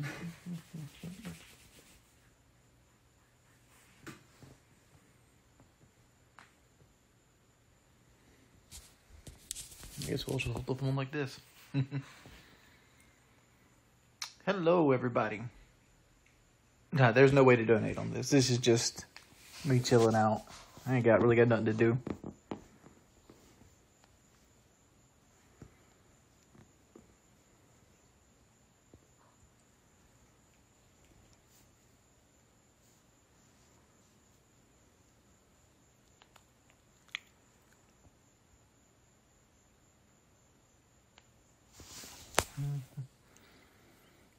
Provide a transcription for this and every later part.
I guess we'll just hold the phone like this. Hello, everybody. Nah, there's no way to donate on this. This is just me chilling out. I ain't really got nothing to do.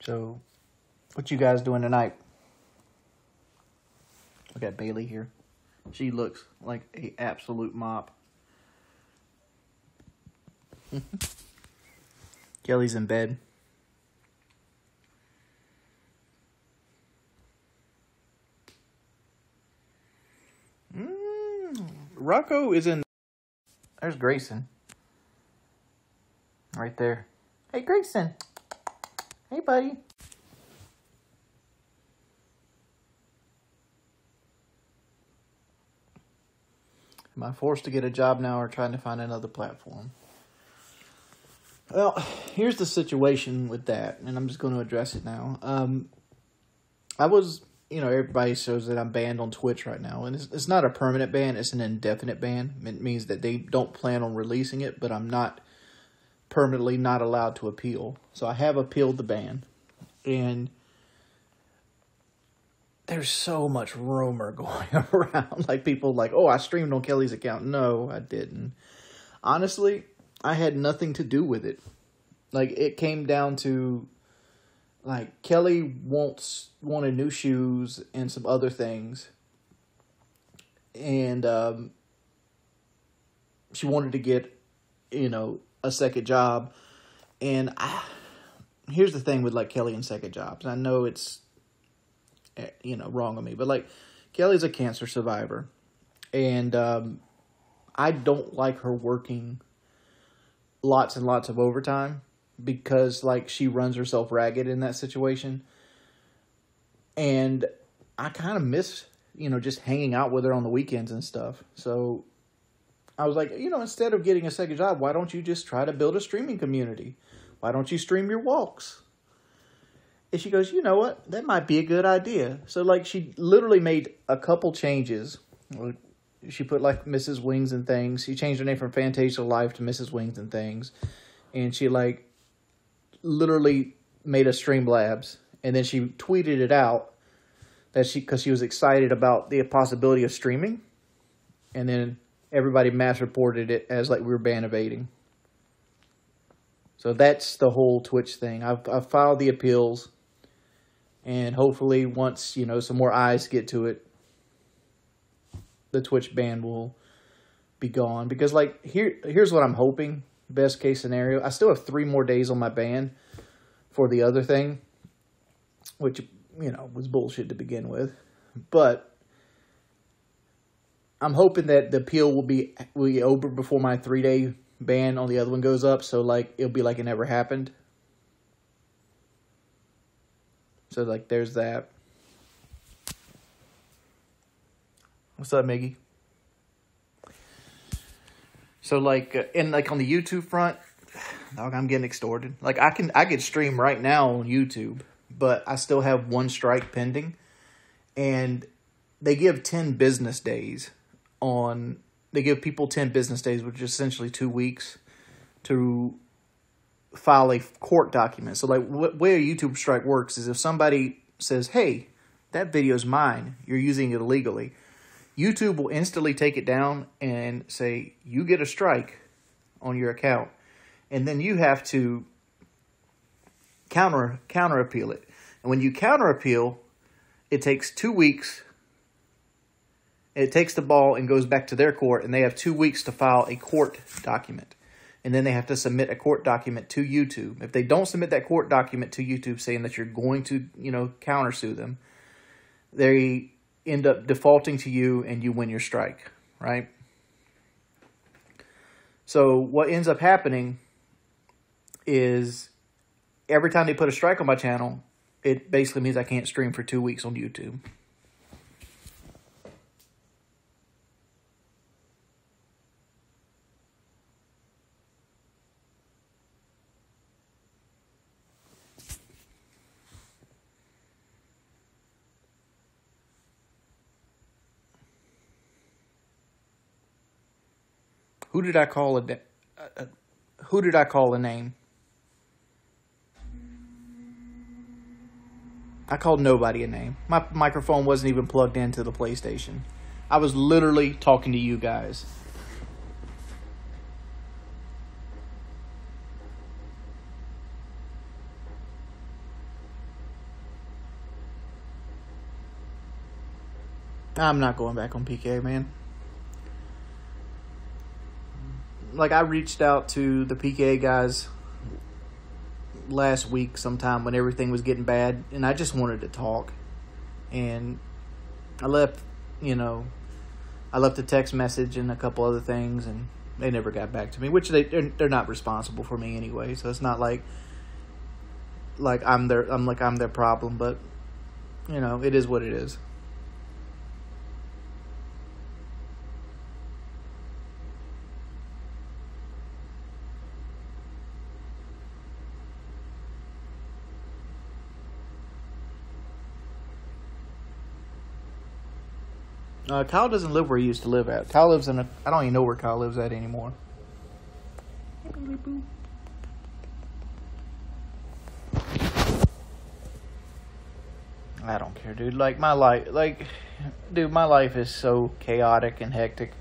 So, what you guys doing tonight? Look at Bailey here. She looks like an absolute mop. Kelly's in bed. Rocco is in. There's Grayson. Right there. Hey, Grayson. Hey, buddy. Am I forced to get a job now or trying to find another platform? Well, here's the situation with that, and I'm just going to address it now. I was, everybody shows that I'm banned on Twitch right now, and it's not a permanent ban, it's an indefinite ban. It means that they don't plan on releasing it, but I'm not permanently not allowed to appeal. So I have appealed the ban, and there's so much rumor going around. Like, people like, oh, I streamed on Kelly's account. No, I didn't. Honestly, I had nothing to do with it. Like, it came down to, like, Kelly wanted new shoes and some other things. And she wanted to get, a second job. And here's the thing with, like, Kelly and second jobs. I know it's, wrong on me. But, like, Kelly's a cancer survivor. And I don't like her working lots and lots of overtime because, like, she runs herself ragged in that situation. And I kind of miss, just hanging out with her on the weekends and stuff. So I was like, instead of getting a second job, why don't you just try to build a streaming community? Why don't you stream your walks? And she goes, you know what? That might be a good idea. So, like, she literally made a couple changes. She put, like, Mrs. Wings and Things. She changed her name from Fantasia Life to Mrs. Wings and Things. And she, like, literally made a Streamlabs. And then she tweeted it out because she was excited about the possibility of streaming. And then everybody mass reported it as, like, we were ban evading. So that's the whole Twitch thing. I've filed the appeals, and hopefully once, some more eyes get to it, the Twitch ban will be gone. Because, like, here's what I'm hoping, best case scenario. I still have 3 more days on my ban for the other thing, which, was bullshit to begin with. But I'm hoping that the appeal will be over before my 3-day ban on the other one goes up. So, like, it'll be like it never happened. So, like, there's that. What's up, Miggy? So, like, and, like, on the YouTube front, dog, I'm getting extorted. Like, I could stream right now on YouTube, but I still have 1 strike pending. And they give 10 business days they give people 10 business days, which is essentially 2 weeks, to file a court document. So, like, the way a YouTube strike works is if somebody says, hey, that video's mine, you're using it illegally, YouTube will instantly take it down and say, you get a strike on your account. And then you have to counter appeal it. And when you counter appeal, it takes 2 weeks. It takes the ball and goes back to their court, and they have 2 weeks to file a court document. And then they have to submit a court document to YouTube. If they don't submit that court document to YouTube saying that you're going to, countersue them, they end up defaulting to you and you win your strike, right? So what ends up happening is every time they put a strike on my channel, it basically means I can't stream for 2 weeks on YouTube. Who did I call who did I call a name? I called nobody a name. My microphone wasn't even plugged into the PlayStation. I was literally talking to you guys. I'm not going back on PK, man. Like, I reached out to the PK guys last week sometime when everything was getting bad, and I just wanted to talk. And I left a text message and a couple other things, and they never got back to me, which they're not responsible for me anyway, so it's not like I'm their problem, but it is what it is. Kyle doesn't live where he used to live at. Kyle lives I don't even know where Kyle lives at anymore. I don't care, dude. My life is so chaotic and hectic.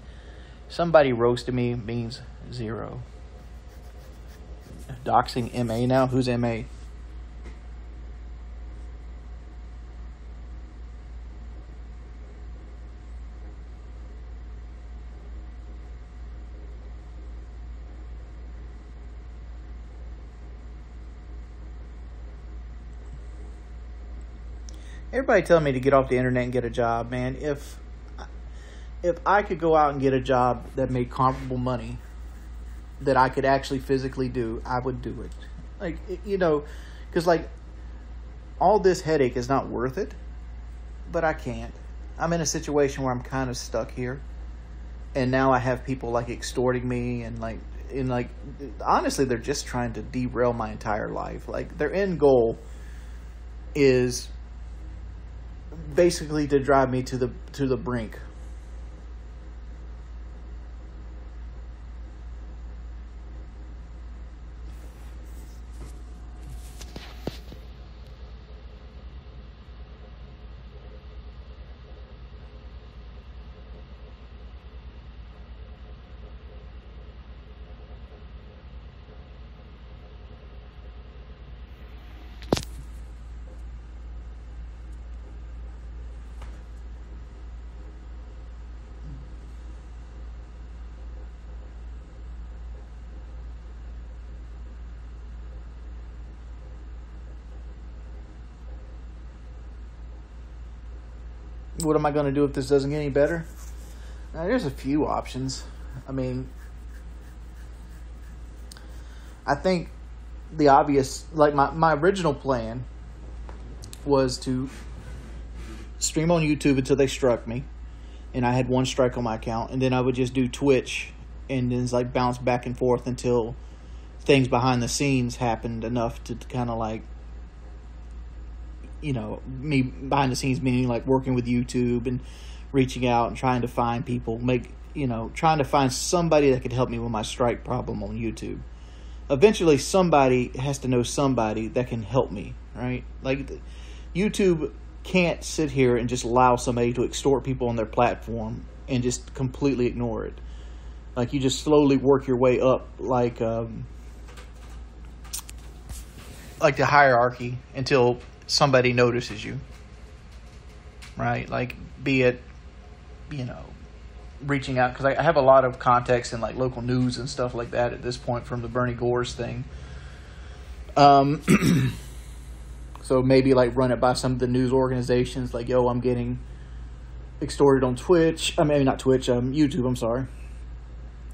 Somebody roasted me means zero. Doxing MA now? Who's MA? Everybody telling me to get off the internet and get a job, man. If I could go out and get a job that made comparable money that I could actually physically do, I would do it. Because all this headache is not worth it, but I can't. I'm in a situation where I'm kind of stuck here, and now I have people extorting me and honestly, they're just trying to derail my entire life. Their end goal is basically to drive me to the brink. What am I going to do if this doesn't get any better? There's a few options. I mean, I think the obvious, my original plan was to stream on YouTube until they struck me, and I had one strike on my account, and then I would just do Twitch and then bounce back and forth until things behind the scenes happened enough to kind of me behind the scenes, meaning working with YouTube and reaching out and trying to find people, trying to find somebody that could help me with my strike problem on YouTube. Eventually, somebody has to know somebody that can help me, right? YouTube can't sit here and just allow somebody to extort people on their platform and just completely ignore it. You just slowly work your way up, like the hierarchy until somebody notices you, right? Be it, reaching out, because I have a lot of contacts in local news and stuff like that at this point from the Bernie Gores thing. So maybe run it by some of the news organizations, yo, I'm getting extorted on Twitch. I mean, not Twitch, YouTube, I'm sorry.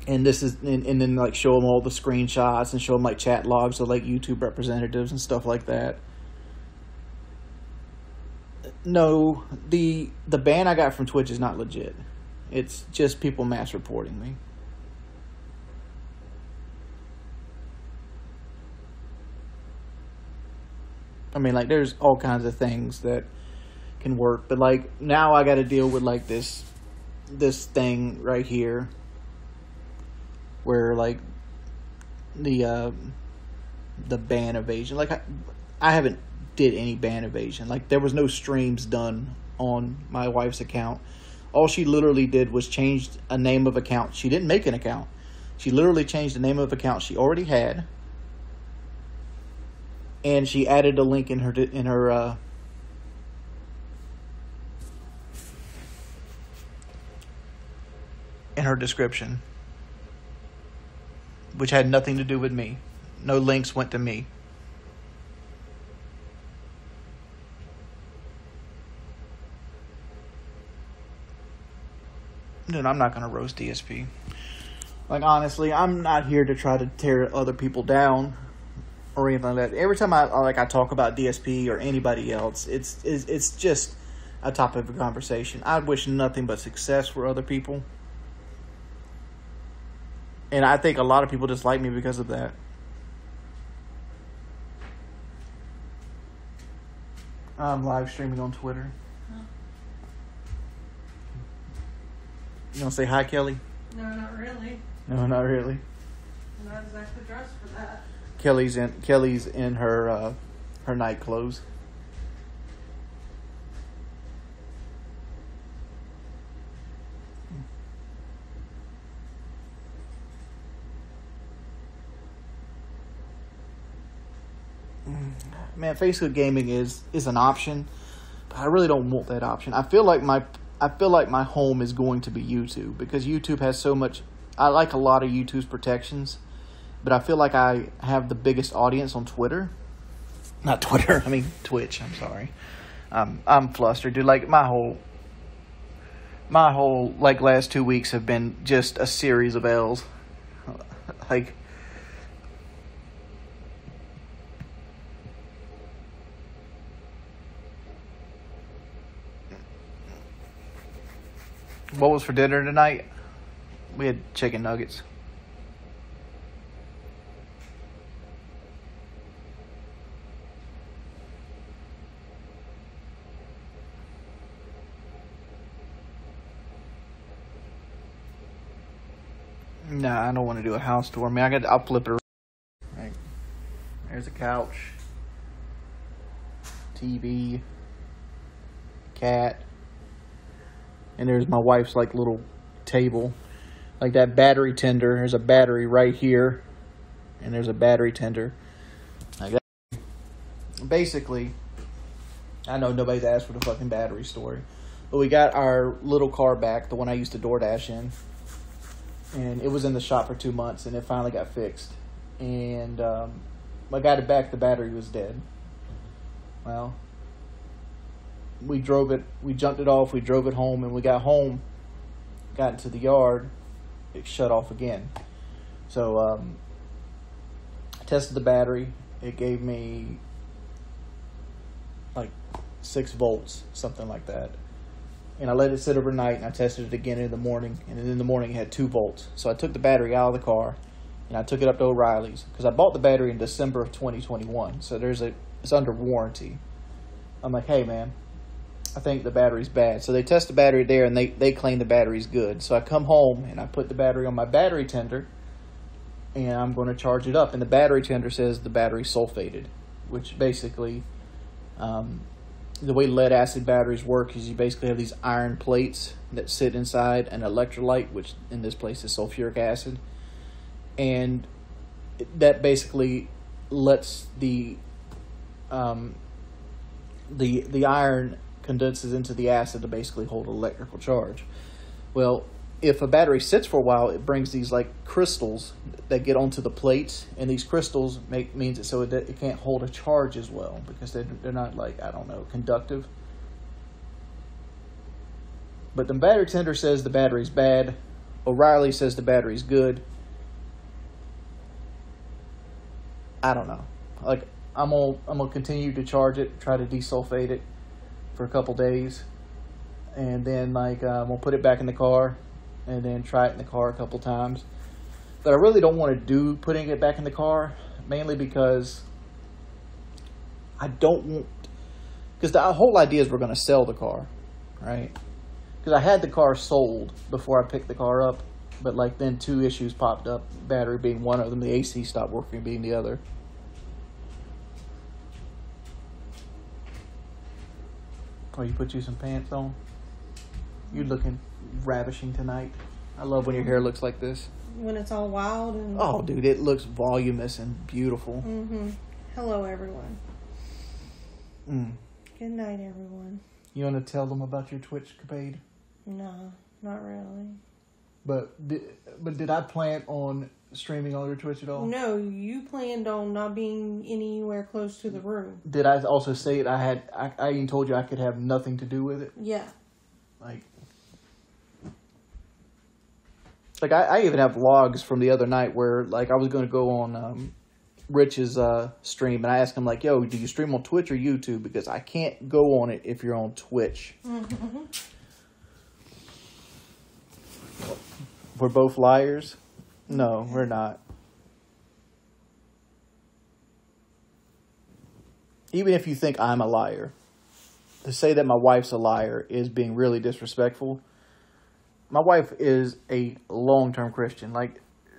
And this is, and then show them all the screenshots and show them chat logs of YouTube representatives and stuff like that. No, the ban I got from Twitch is not legit. It's just people mass reporting me. I mean, like, there's all kinds of things that can work, but like now I got to deal with like this thing right here, where like the ban evasion. Like I haven't did any ban evasion. Like there was no streams done on my wife's account. All she literally did was change a name of account. She didn't make an account. She literally changed the name of account she already had. And she added a link in her description, which had nothing to do with me. No links went to me. Dude, I'm not gonna roast DSP. Like, honestly, I'm not here to try to tear other people down or anything like that. Every time I talk about DSP or anybody else, it's just a topic of conversation. I wish nothing but success for other people, and I think a lot of people dislike me because of that. I'm live streaming on Twitter. You gonna say hi, Kelly? No, not really. No, not really. I'm not exactly dressed for that. Kelly's in her night clothes. Man, Facebook gaming is an option, but I really don't want that option. I feel like my home is going to be YouTube, because YouTube has so much. I like a lot of YouTube's protections, but I feel like I have the biggest audience on Twitter. Not Twitter, I mean Twitch. I'm sorry. I'm flustered, dude. Like my whole like last 2 weeks have been just a series of L's. Like, what was for dinner tonight? We had chicken nuggets. Nah, I don't want to do a house tour. I mean, I'll flip it around. Right. There's a couch, TV, cat, and there's my wife's like little table. Like that battery tender, there's a battery right here, and there's a battery tender. Like that. Basically, I know nobody's asked for the fucking battery story, but we got our little car back, the one I used to DoorDash in, and it was in the shop for 2 months, and it finally got fixed. And I got it back, the battery was dead. Well, we jumped it off, we drove it home, and we got home, got into the yard, it shut off again. So I tested the battery. It gave me like 6 volts, something like that. And I let it sit overnight, and I tested it again in the morning, and in the morning it had 2 volts. So I took the battery out of the car, and I took it up to O'Reilly's, because I bought the battery in December of 2021. So it's under warranty. I'm like, hey man, I think the battery's bad. So they test the battery there, and they claim the battery's good. So I come home, and I put the battery on my battery tender, and I'm going to charge it up. And the battery tender says the battery's sulfated, which basically, the way lead acid batteries work is you basically have these iron plates that sit inside an electrolyte, which in this place is sulfuric acid. And that basically lets the iron condenses into the acid to basically hold an electrical charge. Well, if a battery sits for a while, it brings these like crystals that get onto the plates, and these crystals means it so it can't hold a charge as well, because they're not, like, I don't know, conductive. But the battery tender says the battery's bad. O'Reilly says the battery's good. I don't know. Like, I'm gonna continue to charge it, try to desulfate it, for a couple days, and then we'll put it back in the car, and then try it in the car a couple times. But I really don't want to do putting it back in the car, mainly because I don't want. Because the whole idea is we're going to sell the car, right? Because I had the car sold before I picked the car up, but then two issues popped up. Battery being one of them, the AC stopped working being the other. Oh, you put you some pants on? You're looking ravishing tonight. I love when your hair looks like this. When it's all wild and... Oh, dude, it looks voluminous and beautiful. Mm-hmm. Hello, everyone. Mm. Good night, everyone. You want to tell them about your Twitch capade? No, not really. But did I plan on streaming on your Twitch at all? No, you planned on not being anywhere close to the room. Did I also say it? I even told you I could have nothing to do with it. Yeah. I even have logs from the other night where I was going to go on Rich's stream, and I asked him yo, do you stream on Twitch or YouTube? Because I can't go on it if you're on Twitch. Mm-hmm. We're both liars? No, we're not. Even if you think I'm a liar, to say that my wife's a liar is being really disrespectful. My wife is a long-term Christian.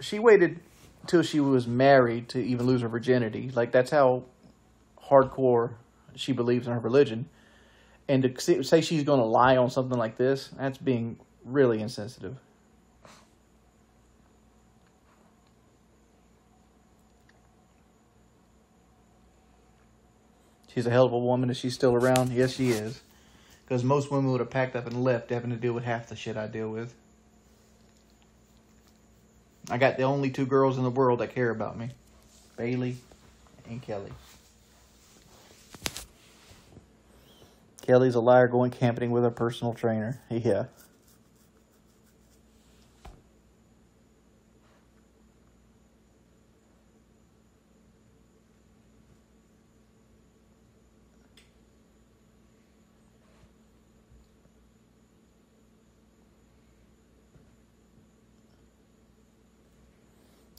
She waited till she was married to even lose her virginity. That's how hardcore she believes in her religion. And to say she's going to lie on something like this, that's being really insensitive. She's a hell of a woman. Is she still around? Yes, she is. Because most women would have packed up and left having to deal with half the shit I deal with. I got the only two girls in the world that care about me. Bailey and Kelly. Kelly's a liar going camping with a personal trainer. Yeah.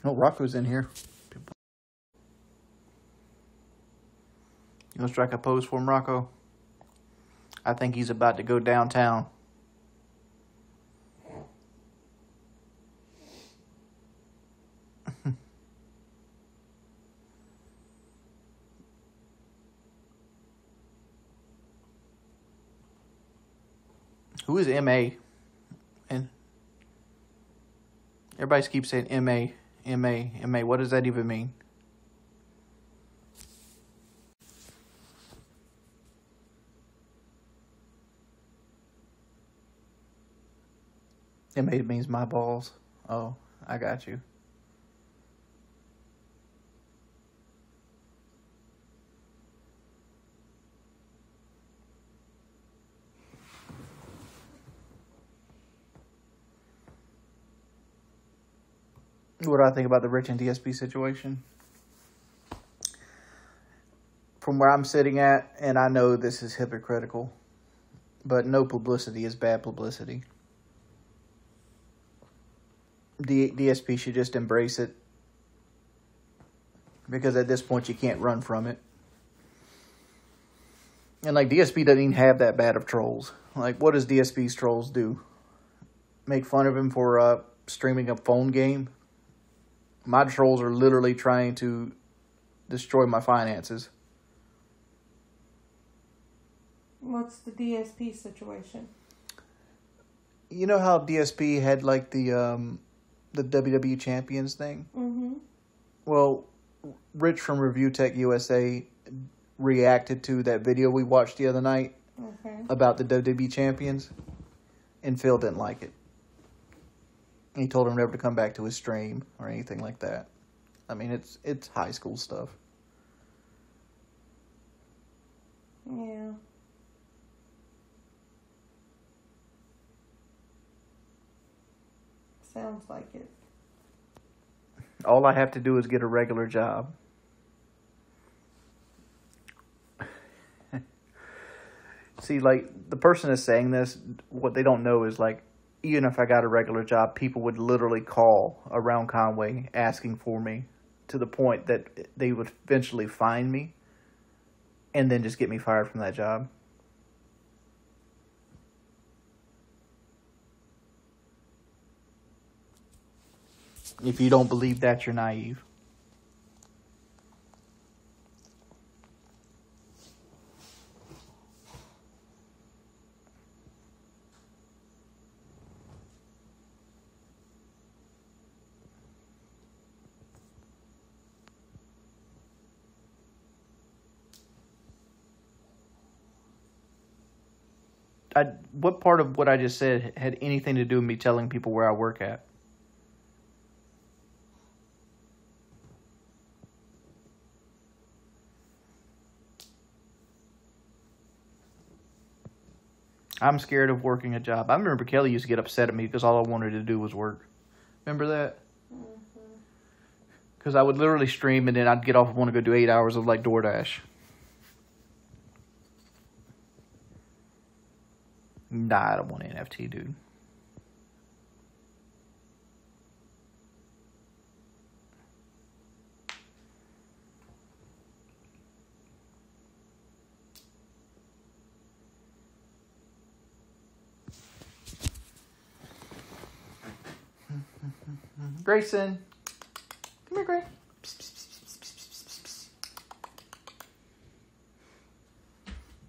Oh, Rocco's in here. You gonna strike a pose for him, Rocco? I think he's about to go downtown. Who is M.A.? And everybody keeps saying M.A., M.A., M.A. What does that even mean? M.A. means my balls. Oh, I got you. What do I think about the Rich and DSP situation? From where I'm sitting at, and I know this is hypocritical, but no publicity is bad publicity. DSP should just embrace it, because at this point you can't run from it. And DSP doesn't even have that bad of trolls. What does DSP's trolls do? Make fun of him for streaming a phone game? My trolls are literally trying to destroy my finances. What's the DSP situation? You know how DSP had the WWE Champions thing? Mm-hmm. Well, Rich from Review Tech USA reacted to that video we watched the other night about the WWE Champions, and Phil didn't like it. He told him never to come back to his stream or anything like that. I mean, it's high school stuff. Yeah. Sounds like it. All I have to do is get a regular job. See, like, the person that's saying this, what they don't know is, like, even if I got a regular job, people would literally call around Conway asking for me to the point that they would eventually find me and then just get me fired from that job. If you don't believe that, you're naive. What part of what I just said had anything to do with me telling people where I work at? I'm scared of working a job. I remember Kelly used to get upset at me because all I wanted to do was work. Remember that? Because I would literally stream and then I'd get off and want to go do 8 hours of like DoorDash. Nah, I don't want NFT, dude. Grayson. Come here, Gray.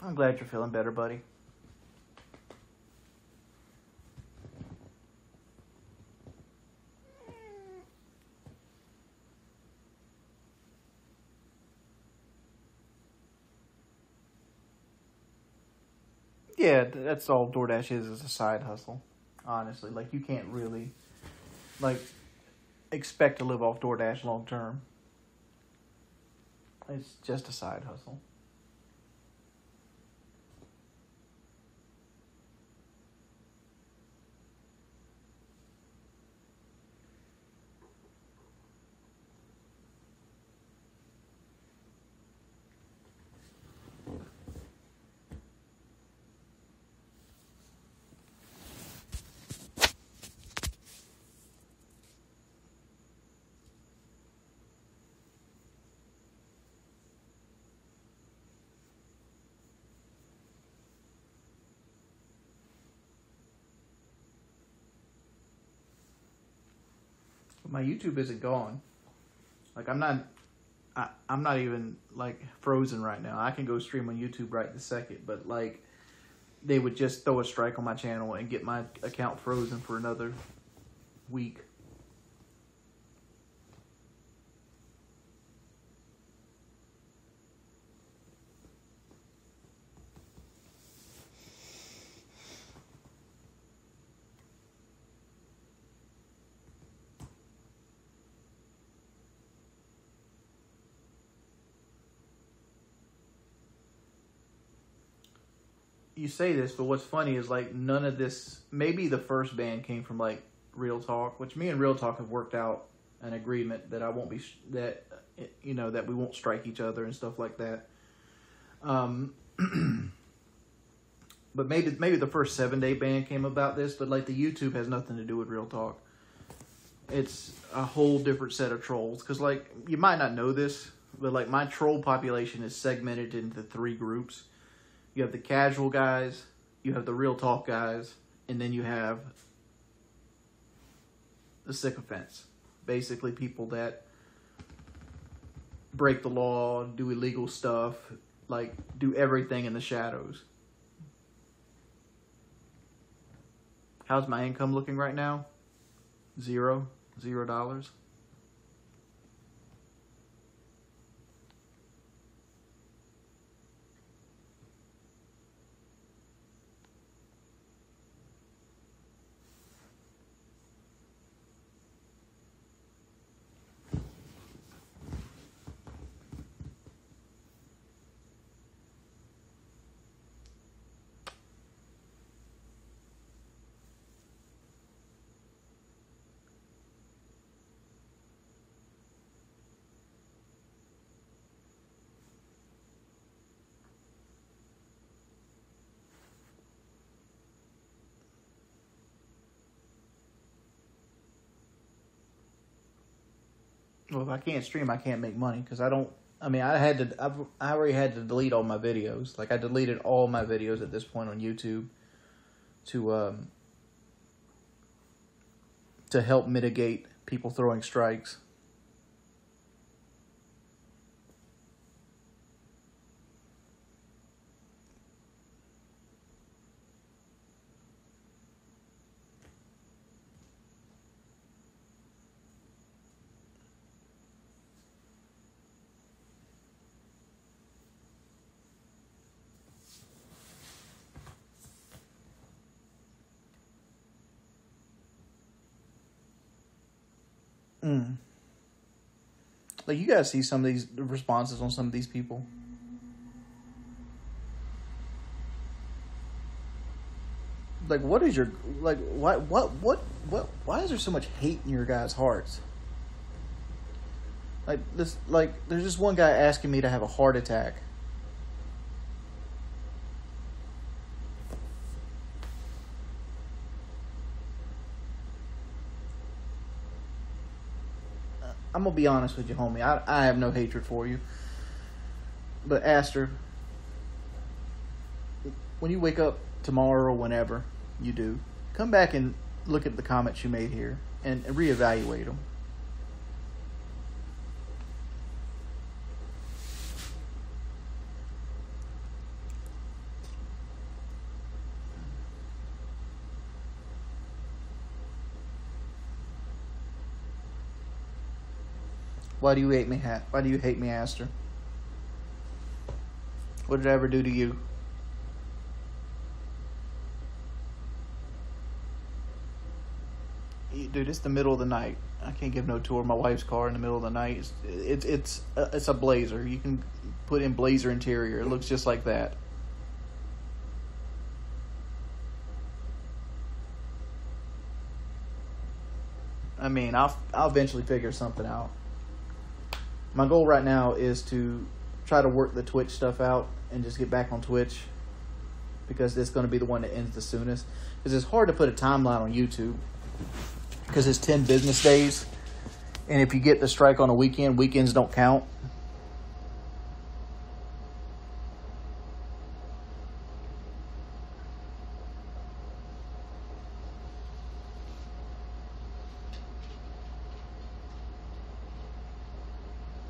I'm glad you're feeling better, buddy. Yeah, that's all DoorDash is a side hustle. Honestly, like, you can't really, like, expect to live off DoorDash long term. It's just a side hustle. But my YouTube isn't gone. Like, I'm not even, like, frozen right now. I can go stream on YouTube right this second, but, like, they would just throw a strike on my channel and get my account frozen for another week. You say this, but what's funny is, like, none of this, maybe the first ban came from, like, Real Talk, which me and Real Talk have worked out an agreement that I won't be, that, you know, that we won't strike each other and stuff like that. But maybe the first 7-day ban came about this, but, like, the YouTube has nothing to do with Real Talk. It's a whole different set of trolls, because, like, you might not know this, but, like, my troll population is segmented into 3 groups. You have the casual guys, you have the Real Talk guys, and then you have the sycophants. Basically people that break the law, do illegal stuff, like, do everything in the shadows. How's my income looking right now? $0. Well, if I can't stream, I can't make money because I don't. I mean, I already had to delete all my videos. Like, I deleted all my videos at this point on YouTube to help mitigate people throwing strikes. Like, you guys see some of these responses on some of these people. Like, what is your, like, why is there so much hate in your guys' hearts? Like, there's just one guy asking me to have a heart attack. I'm gonna be honest with you, homie. I have no hatred for you. But Aster, when you wake up tomorrow or whenever you do, come back and look at the comments you made here and reevaluate them. Why do you hate me, Why do you hate me, Aster? What did I ever do to you? Dude, it's the middle of the night. I can't give no tour of my wife's car in the middle of the night. It's a Blazer. You can put in Blazer interior. It looks just like that. I mean, I'll eventually figure something out. My goal right now is to try to work the Twitch stuff out and just get back on Twitch, because it's going to be the one that ends the soonest. Because it's hard to put a timeline on YouTube because it's 10 business days, and if you get the strike on a weekend, weekends don't count.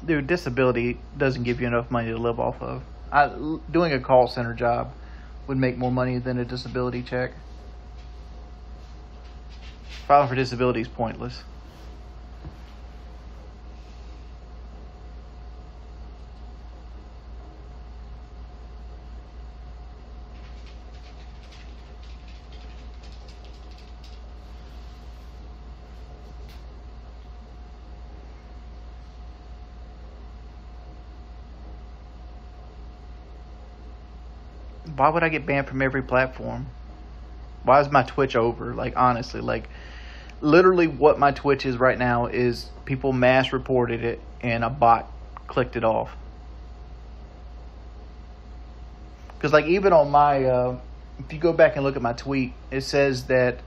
Dude, disability doesn't give you enough money to live off of. Doing a call center job would make more money than a disability check. Filing for disability is pointless. Why would I get banned from every platform? Why is my Twitch over? Like, honestly, like, literally what my Twitch is right now is people mass reported it and a bot clicked it off. Because, like, even on my, if you go back and look at my tweet, it says that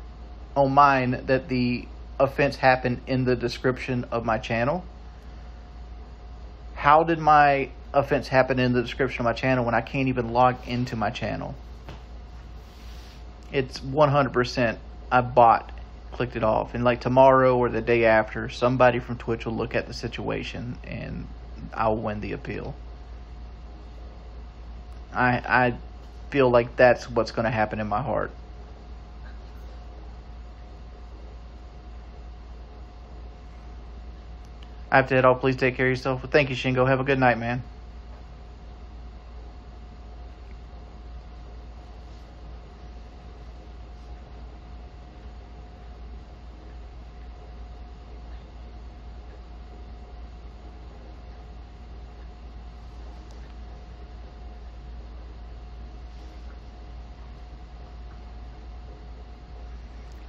on mine that the offense happened in the description of my channel. How did my offense happen in the description of my channel when I can't even log into my channel? It's 100% a bot clicked it off. And like tomorrow or the day after, somebody from Twitch will look at the situation and I'll win the appeal. I feel like that's what's going to happen in my heart. I have to head off. Please take care of yourself. Well, thank you, Shingo. Have a good night, man.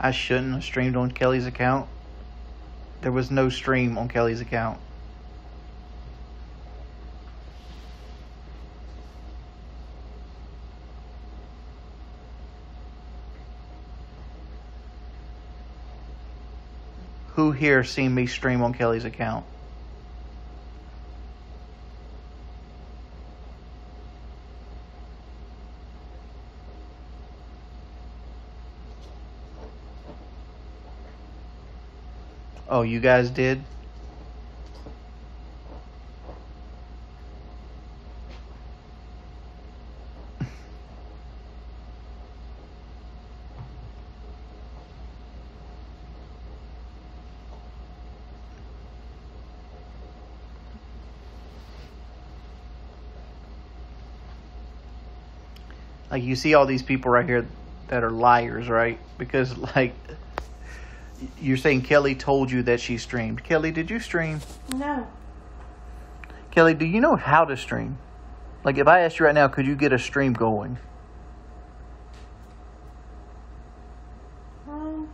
I shouldn't have streamed on Kelly's account. There was no stream on Kelly's account. Who here seen me stream on Kelly's account? Oh, you guys did? Like, you see all these people right here that are liars, right? Because, like, you're saying Kelly told you that she streamed. Kelly, did you stream? No. Kelly, do you know how to stream? Like, if I asked you right now, could you get a stream going? I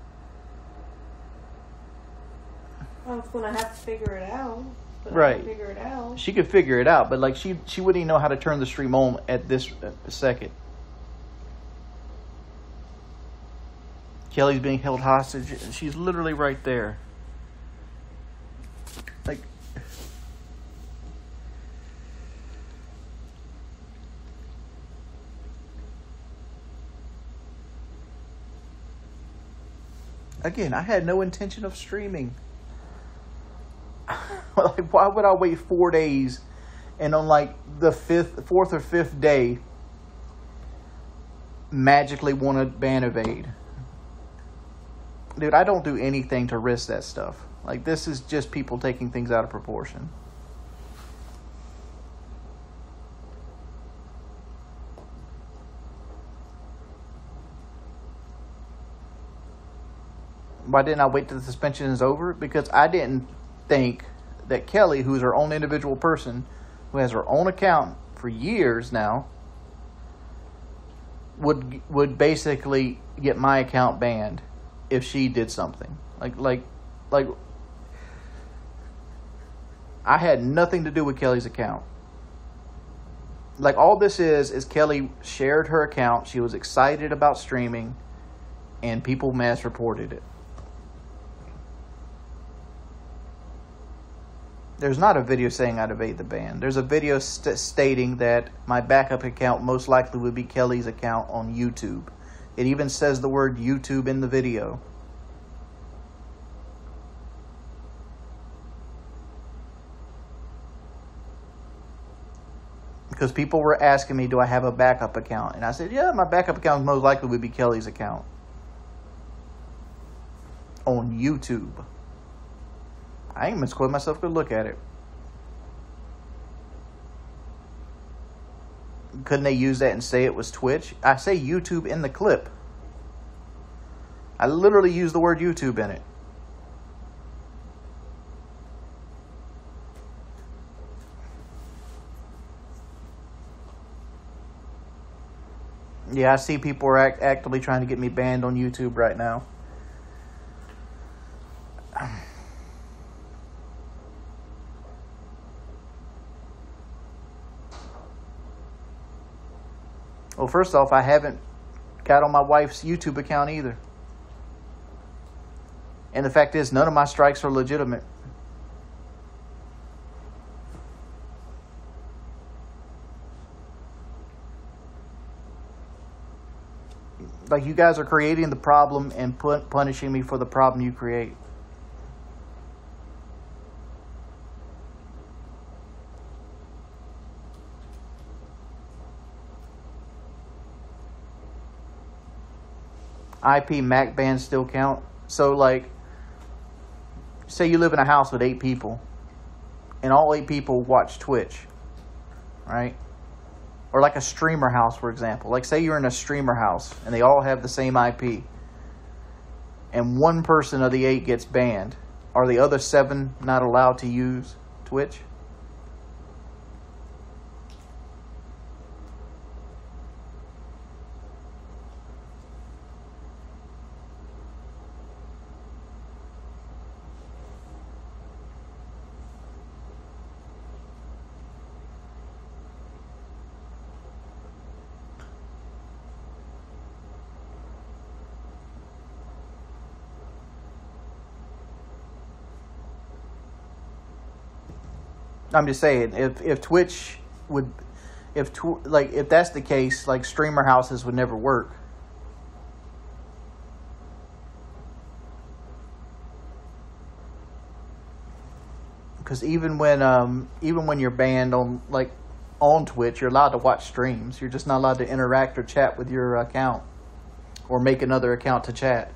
was gonna have to figure it out. But Right. I can figure it out. She could figure it out, but, like, she wouldn't even know how to turn the stream on at this second. Kelly's being held hostage, and she's literally right there. Like, again, I had no intention of streaming. Like, why would I wait 4 days and on, like, the fourth or fifth day magically want to ban evade? Dude, I don't do anything to risk that stuff. Like, this is just people taking things out of proportion. Why didn't I wait till the suspension is over? Because I didn't think that Kelly, who's her own individual person, who has her own account for years now, would basically get my account banned if she did something. Like I had nothing to do with Kelly's account. Like, all this is Kelly shared her account. She was excited about streaming, and people mass reported it. There's not a video saying I'd evade the ban. There's a video stating that my backup account most likely would be Kelly's account on YouTube. It even says the word YouTube in the video. Because people were asking me, do I have a backup account? And I said, yeah, my backup account most likely would be Kelly's account on YouTube. I ain't even squid myself to look at it. Couldn't they use that and say it was Twitch? I say YouTube in the clip. I literally use the word YouTube in it. Yeah, I see people are actively trying to get me banned on YouTube right now. Well, first off, I haven't got on my wife's YouTube account either. And the fact is, none of my strikes are legitimate. Like, you guys are creating the problem and punishing me for the problem you create. IP MAC bans still count. So, like, say you live in a house with 8 people, and all 8 people watch Twitch, right? Or like a streamer house, for example. Like, say you're in a streamer house, and they all have the same IP, and one person of the 8 gets banned. Are the other 7 not allowed to use Twitch? I'm just saying, if Twitch would, if that's the case, like, streamer houses would never work. because even when you're banned on Twitch, you're allowed to watch streams. You're just not allowed to interact or chat with your account or make another account to chat.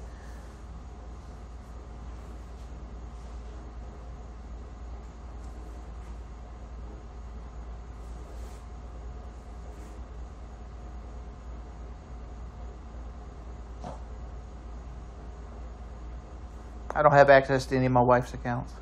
I don't have access to any of my wife's accounts.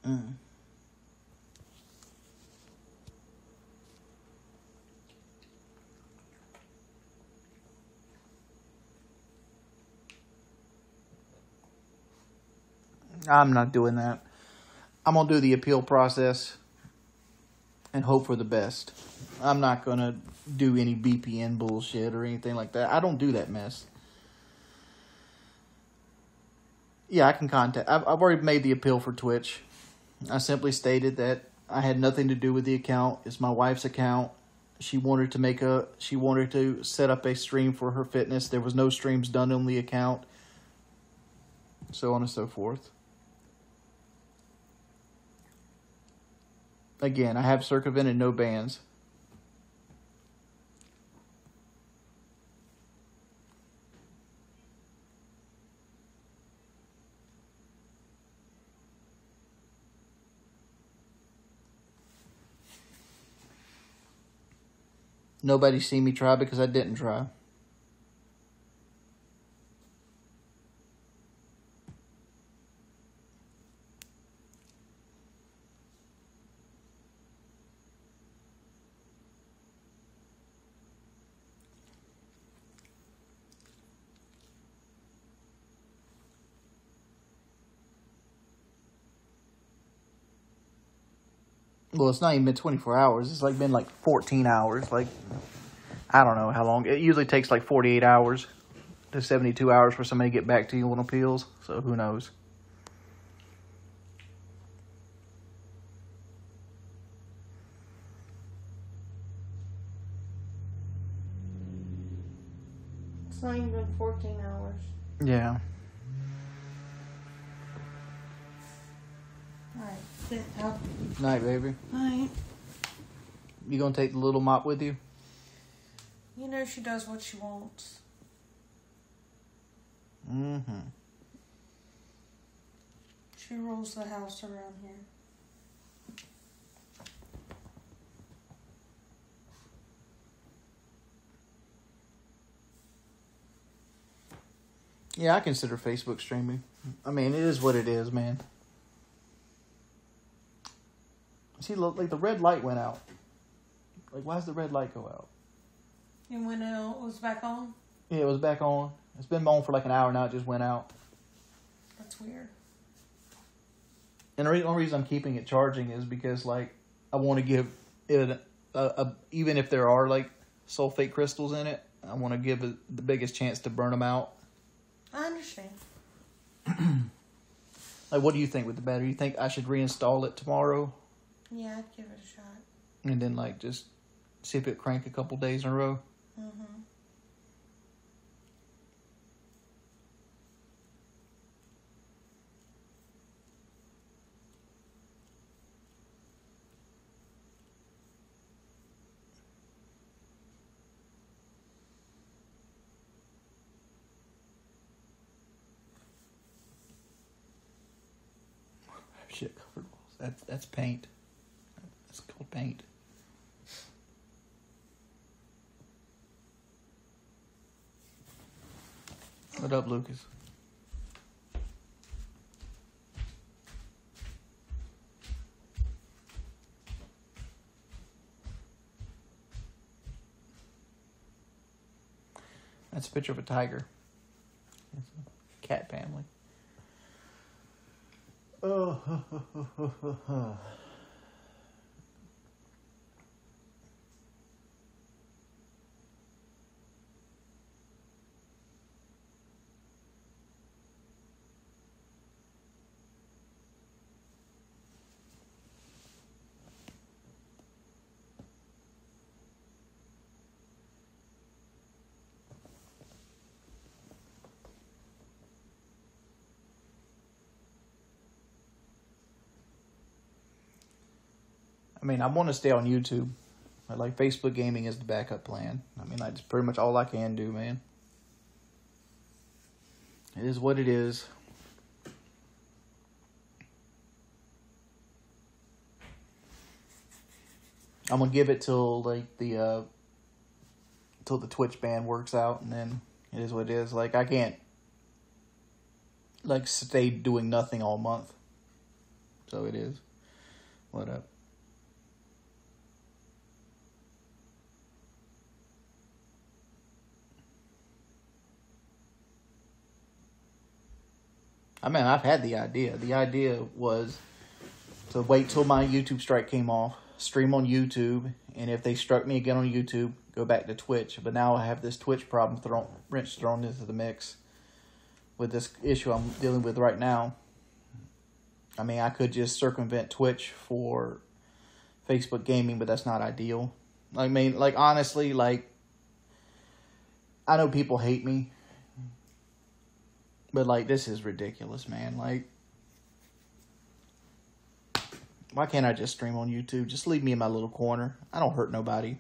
Mm. I'm not doing that. I'm going to do the appeal process and hope for the best. I'm not going to do any VPN bullshit or anything like that. I don't do that mess. Yeah, I can contact. I've already made the appeal for Twitch. I simply stated that I had nothing to do with the account. It's my wife's account. She wanted to set up a stream for her fitness. There was no streams done on the account. So on and so forth. Again, I have circumvented no bans. Nobody's seen me try because I didn't try. Well, it's not even been 24 hours. It's been 14 hours. I don't know how long. It usually takes 48 hours to 72 hours for somebody to get back to you on appeals. So who knows? It's not even 14 hours. Yeah. Alright, sit up. Night, baby. Night. You gonna take the little mop with you? You know she does what she wants. Mm-hmm. She rules the house around here. Yeah, I consider Facebook streaming. I mean, it is what it is, man. See, look, the red light went out. Why does the red light go out? And when it was back on? Yeah, it was back on. It's been on for an hour now. It just went out. That's weird. And the only reason I'm keeping it charging is because, I want to give it even if there are, sulfate crystals in it, I want to give it the biggest chance to burn them out. I understand. What do you think with the battery? You think I should reinstall it tomorrow? Yeah, I'd give it a shot. And then, just see if it crank a couple days in a row? Mm-hmm. Shit covered walls. That's paint. That's called paint. What up, Lucas? That's a picture of a tiger. It's a cat family. Oh. I mean, I want to stay on YouTube. But like Facebook gaming is the backup plan. I mean, that's pretty much all I can do, man. It is what it is. I'm gonna give it till like the Twitch ban works out, and then it is what it is. Like I can't like stay doing nothing all month. So it is. What up? I mean, I've had the idea. The idea was to wait till my YouTube strike came off, stream on YouTube, and if they struck me again on YouTube, go back to Twitch. But now I have this Twitch problem wrench thrown into the mix with this issue I'm dealing with right now. I mean, I could just circumvent Twitch for Facebook gaming, but that's not ideal. I mean, like, honestly, like, I know people hate me, but, like, this is ridiculous, man. Like, why can't I just stream on YouTube? Just leave me in my little corner. I don't hurt nobody.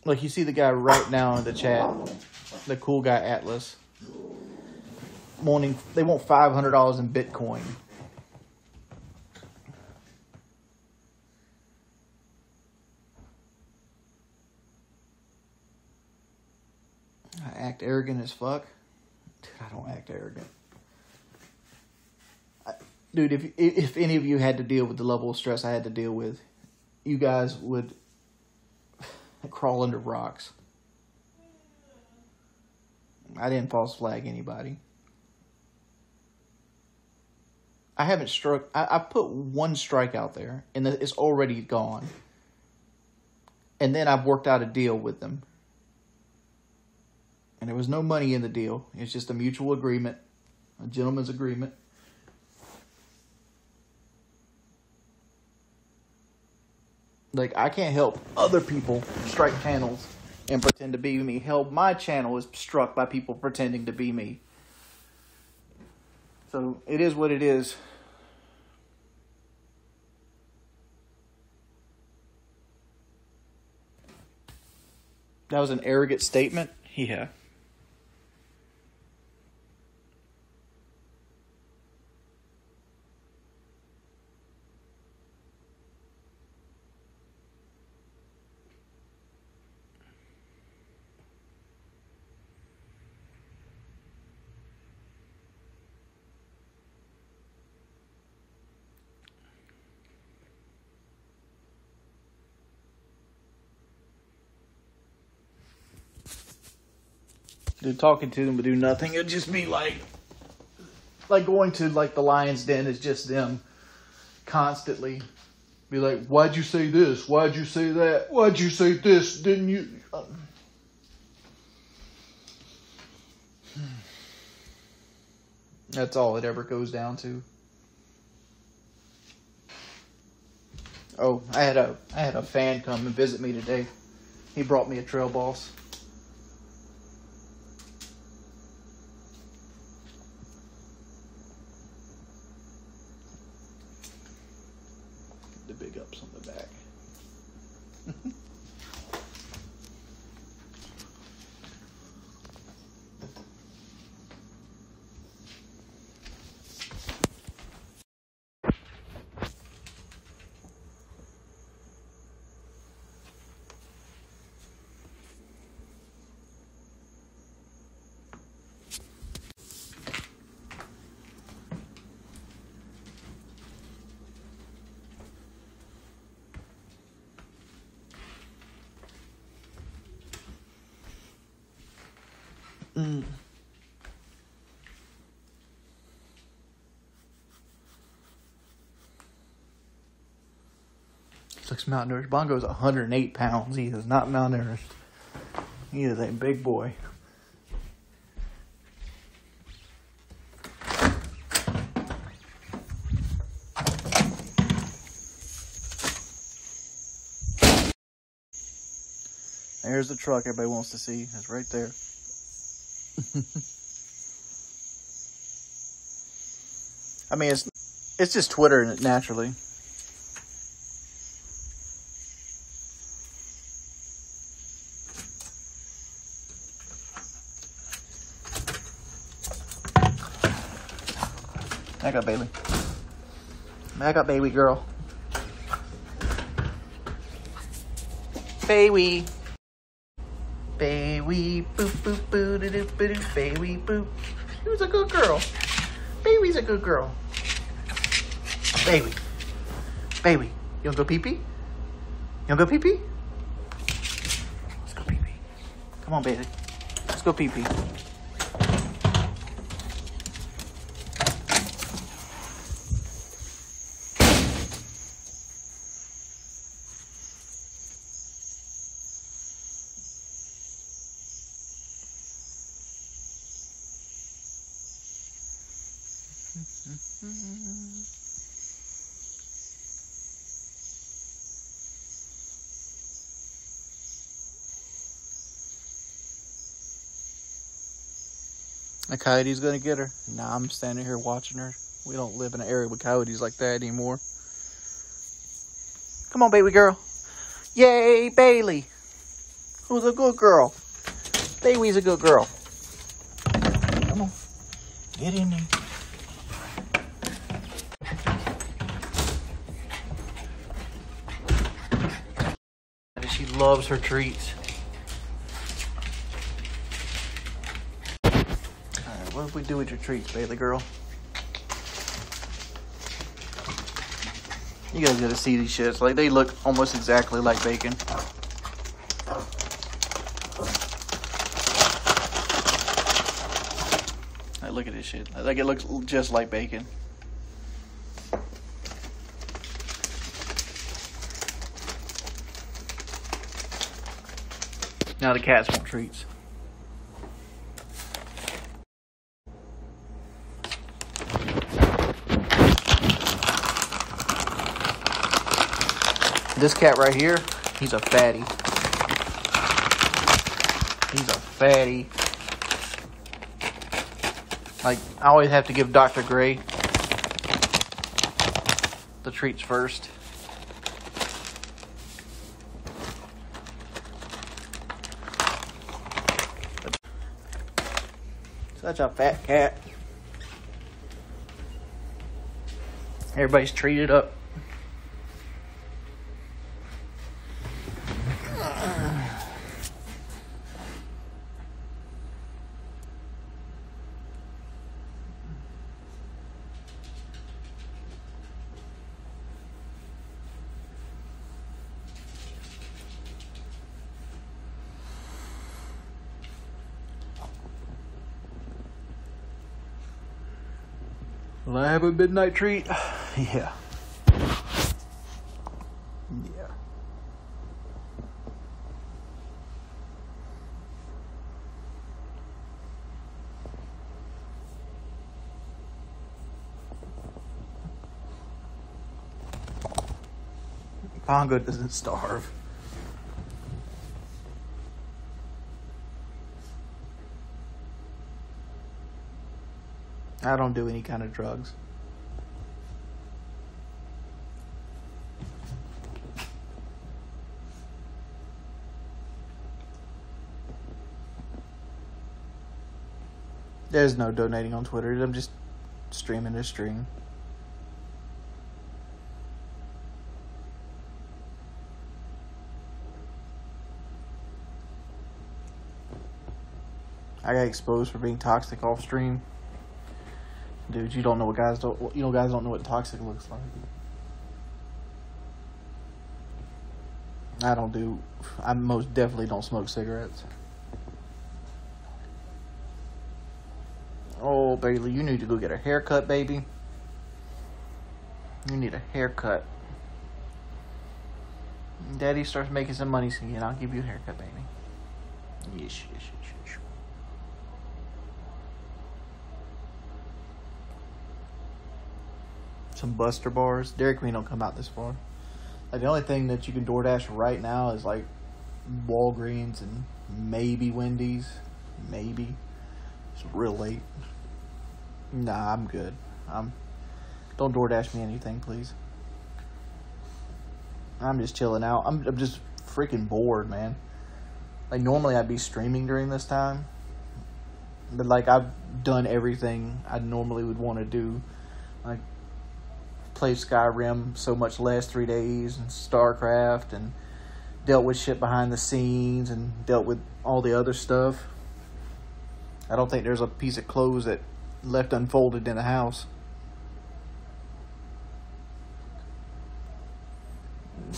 Like, you see the guy right now in the chat, the cool guy Atlas, they want $500 in Bitcoin. I act arrogant as fuck. Dude, I don't act arrogant. Dude, if any of you had to deal with the level of stress I had to deal with, you guys would crawl under rocks. I didn't false flag anybody. I haven't struck. I put one strike out there, and it's already gone. And then I've worked out a deal with them. And there was no money in the deal. It's just a mutual agreement, a gentleman's agreement. Like, I can't help other people strike channels and pretend to be me. Hell, my channel is struck by people pretending to be me. So, it is what it is. That was an arrogant statement? Yeah. Dude, talking to them would do nothing. It'd just be like going to like the lion's den is just them constantly be like, why'd you say this? Why'd you say that? Why'd you say this? Didn't you? That's all it ever goes down to. Oh, I had a fan come and visit me today. He brought me a trail boss. The big ups on the back. Mm. He looks malnourished. Bongo's 108 pounds. He is not malnourished. He is a big boy. There's the truck everybody wants to see. It's right there. I mean, it's just Twitter naturally. Back up, Bailey. Back up, baby girl. Baby. Baby, boop, boop, boo, doo, doo, boo, doo, baby, boop. Who's a good girl? Baby's a good girl. Baby. Baby. You wanna go pee-pee? You wanna go pee-pee? Let's go pee-pee. Come on, baby. Let's go pee-pee. A coyote's gonna get her. Nah, I'm standing here watching her. We don't live in an area with coyotes like that anymore. Come on, baby girl. Yay, Bailey. Who's a good girl? Bailey's a good girl. Come on. Get in there. She loves her treats. Alright, what do we do with your treats, Bailey girl? You guys gotta see these shits. Like, they look almost exactly like bacon. Like, look at this shit. Like, it looks just like bacon. Now the cats want treats. This cat right here, he's a fatty. He's a fatty. Like, I always have to give Dr. Gray the treats first. Such a fat cat. Everybody's treated up. Will I have a midnight treat? Yeah. Yeah. Bongo doesn't starve. I don't do any kind of drugs. There's no donating on Twitter. I'm just streaming to stream. I got exposed for being toxic off stream. Dude, you don't know what guys don't. Guys don't know what toxic looks like. I most definitely don't smoke cigarettes. Oh, Bailey, you need to go get a haircut, baby. You need a haircut. Daddy starts making some money soon, and I'll give you a haircut, baby. Yes. Some Buster bars. Dairy Queen don't come out this far. Like, the only thing that you can DoorDash right now is like Walgreens and maybe Wendy's. Maybe. It's real late. Nah, I'm good. Don't DoorDash me anything, please. I'm just chilling out. I'm just freaking bored, man. Like, normally I'd be streaming during this time. But, like, I've done everything I normally would want to do. Like, play Skyrim so much the last 3 days, and StarCraft, and dealt with shit behind the scenes, and dealt with all the other stuff. I don't think there's a piece of clothes that left unfolded in the house.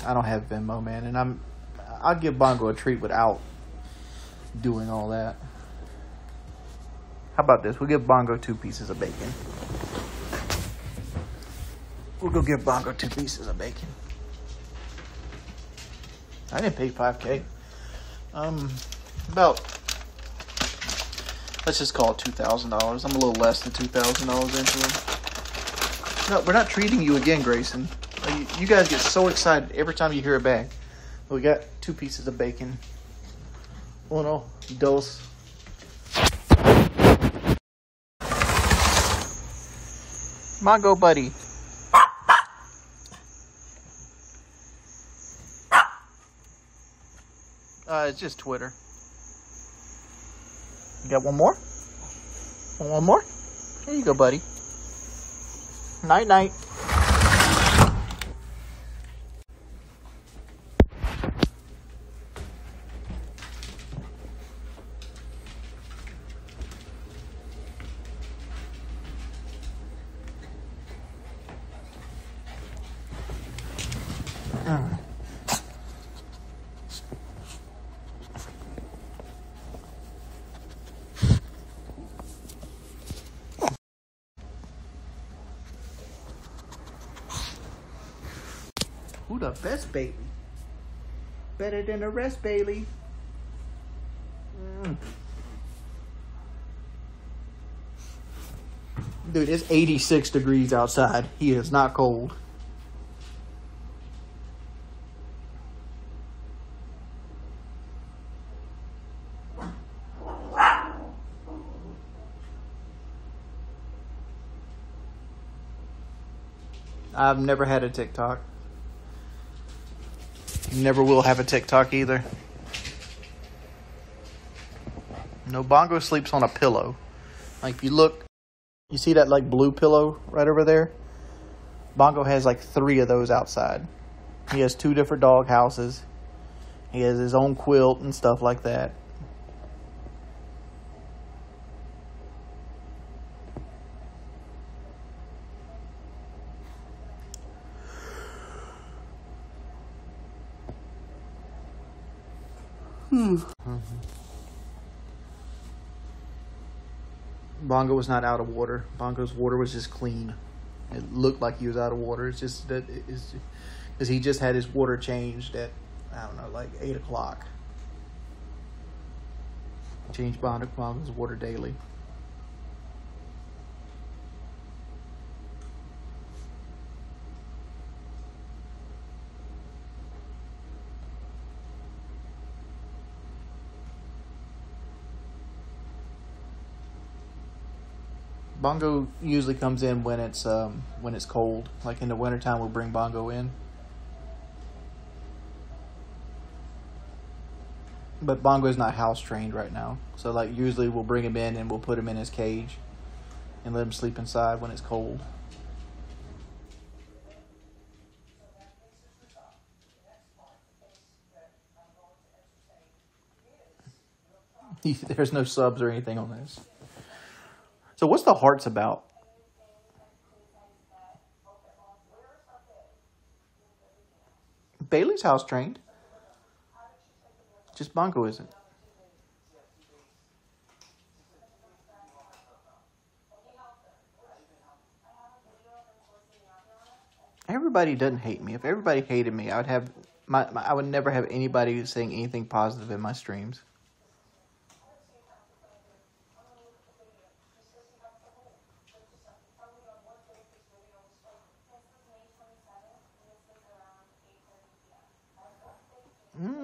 I don't have Venmo, man, and I'll give Bongo a treat without doing all that. How about this? We'll give Bongo 2 pieces of bacon. We'll go give Bongo 2 pieces of bacon. I didn't pay $5K. About, let's just call it $2,000. I'm a little less than $2,000 into them. No, we're not treating you again, Grayson. You guys get so excited every time you hear a bag. We got 2 pieces of bacon. Uno, dos. Mongo buddy. It's just Twitter. You got one more? One more? Here you go, buddy. Night night. Who the best, Bailey? Better than the rest, Bailey. Dude, it's 86 degrees outside. He is not cold. I've never had a TikTok. Never will have a TikTok either. No, Bongo sleeps on a pillow. Like, if you look, you see that like blue pillow right over there? Bongo has like 3 of those outside. He has 2 different dog houses. He has his own quilt and stuff like that. Bongo was not out of water. Bongo's water was just clean. It looked like he was out of water. It's just that because he just had his water changed at, I don't know, like 8 o'clock. Change Bongo's water daily. Bongo usually comes in when it's cold. Like in the wintertime, we'll bring Bongo in. But Bongo is not house trained right now. So like usually we'll bring him in and we'll put him in his cage and let him sleep inside when it's cold. There's no subs or anything on this. So what's the hearts about? Bailey's house trained. Just Bongo isn't. Everybody doesn't hate me. If everybody hated me, I would have I would never have anybody saying anything positive in my streams. Mm.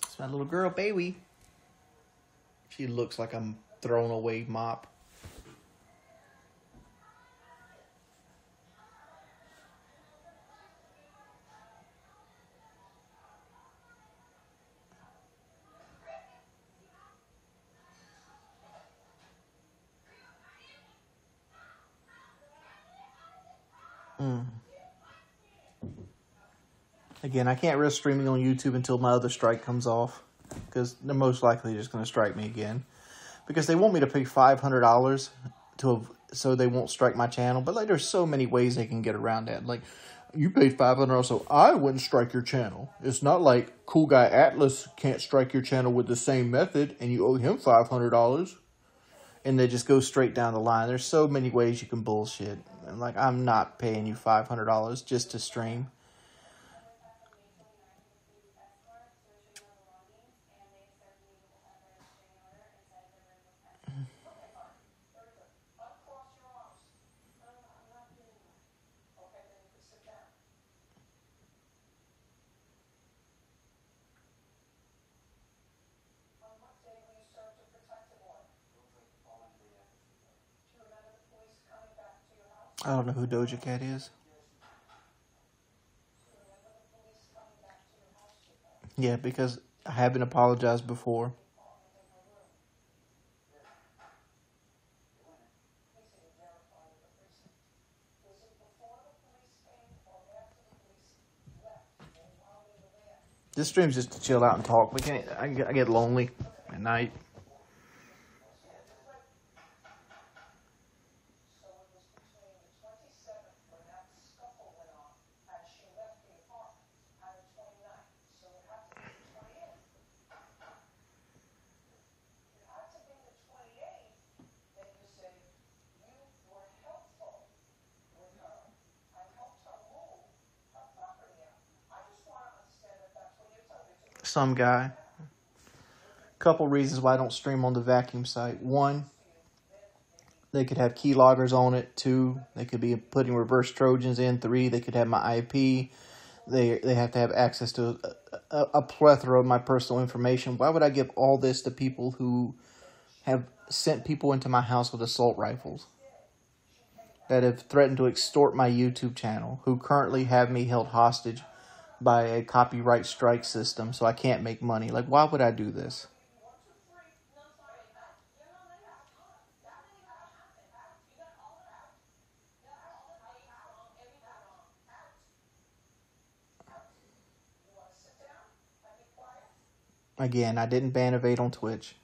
It's my little girl, baby. She looks like I'm throwing away mop. Again, I can't risk streaming on YouTube until my other strike comes off, because they're most likely just going to strike me again. Because they want me to pay $500 so they won't strike my channel. But like, there's so many ways they can get around that. Like, you paid $500, so I wouldn't strike your channel. It's not like Cool Guy Atlas can't strike your channel with the same method, and you owe him $500. And they just go straight down the line. There's so many ways you can bullshit. And like, I'm not paying you $500 just to stream. I don't know who Doja Cat is. Yeah, because I haven't apologized before. This stream's just to chill out and talk. I get lonely at night. Some guy. Couple reasons why I don't stream on the vacuum site. One, they could have keyloggers on it. Two, they could be putting reverse Trojans in. Three, they could have my IP. They have to have access to a plethora of my personal information. Why would I give all this to people who have sent people into my house with assault rifles, that have threatened to extort my YouTube channel, who currently have me held hostage by a copyright strike system so I can't make money? Like, why would I do this? Again, I didn't ban Evade on Twitch.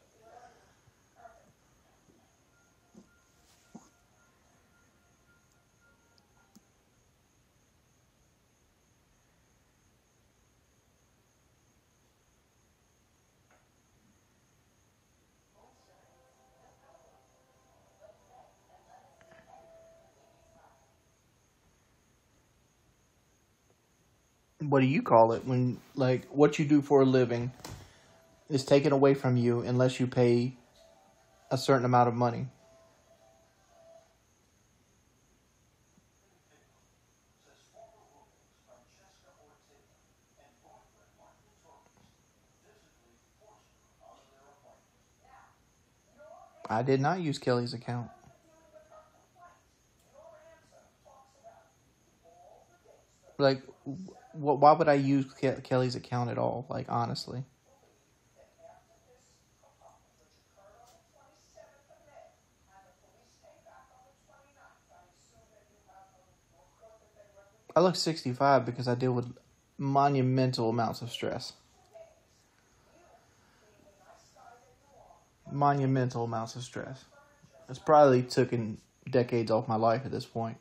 What do you call it when, like, what you do for a living is taken away from you unless you pay a certain amount of money? I did not use Kelly's account. Like, why would I use Kelly's account at all? Like, honestly. I look 65 because I deal with monumental amounts of stress. monumental amounts of stress. It's probably taken decades off my life at this point.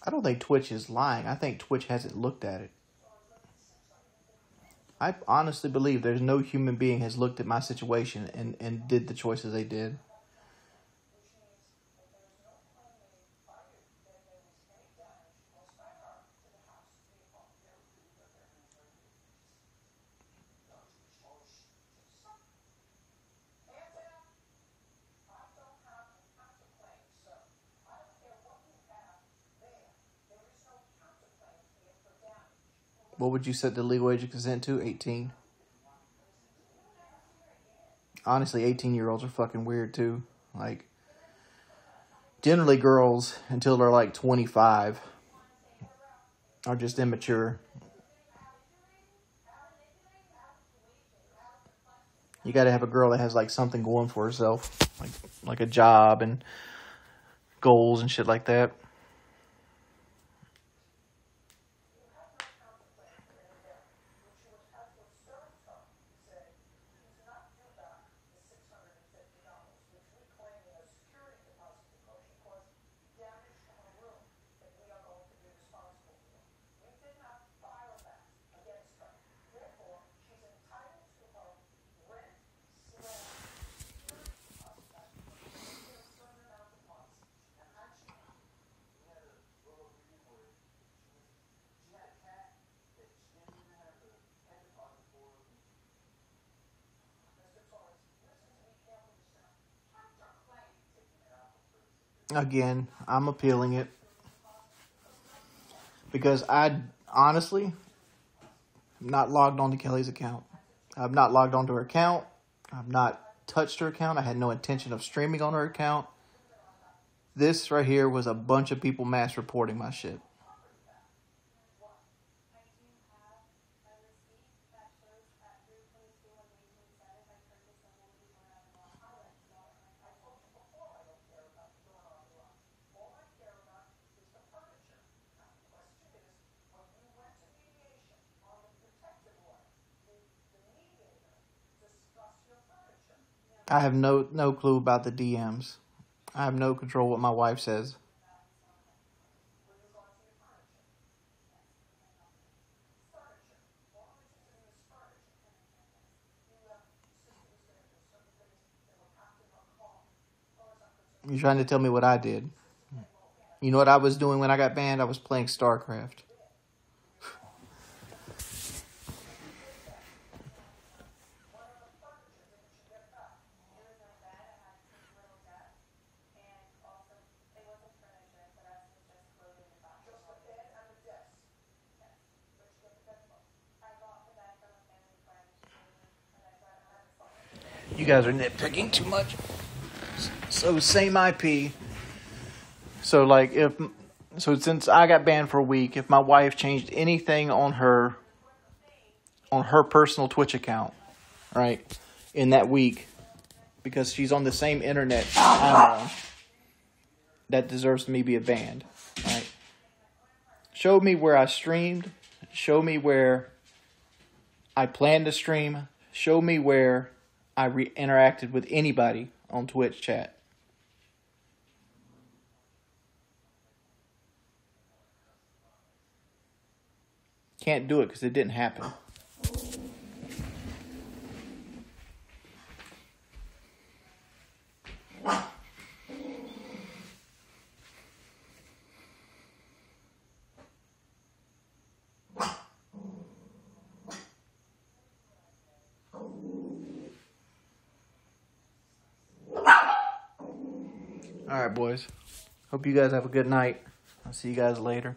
I don't think Twitch is lying. I think Twitch hasn't looked at it. I honestly believe there's no human being has looked at my situation and did the choices they did. What would you set the legal age of consent to? 18. Honestly, 18-year-olds are fucking weird too. Like, generally girls, until they're like 25, are just immature. You gotta have a girl that has like something going for herself. Like a job and goals and shit like that. Again, I'm appealing it. Because I honestly am not logged on to Kelly's account. I've not logged onto her account. I've not touched her account. I had no intention of streaming on her account. This right here was a bunch of people mass reporting my shit. I have no clue about the DMs. I have no control what my wife says. You're trying to tell me what I did. You know what I was doing when I got banned? I was playing StarCraft. You guys are nitpicking too much. So same IP. So like since I got banned for a week, if my wife changed anything on her personal Twitch account, right, in that week, because she's on the same internet I'm on, that deserves me to be banned, right? Show me where I streamed. Show me where I planned to stream. Show me where I interacted with anybody on Twitch chat. Can't do it because it didn't happen. All right, boys. Hope you guys have a good night. I'll see you guys later.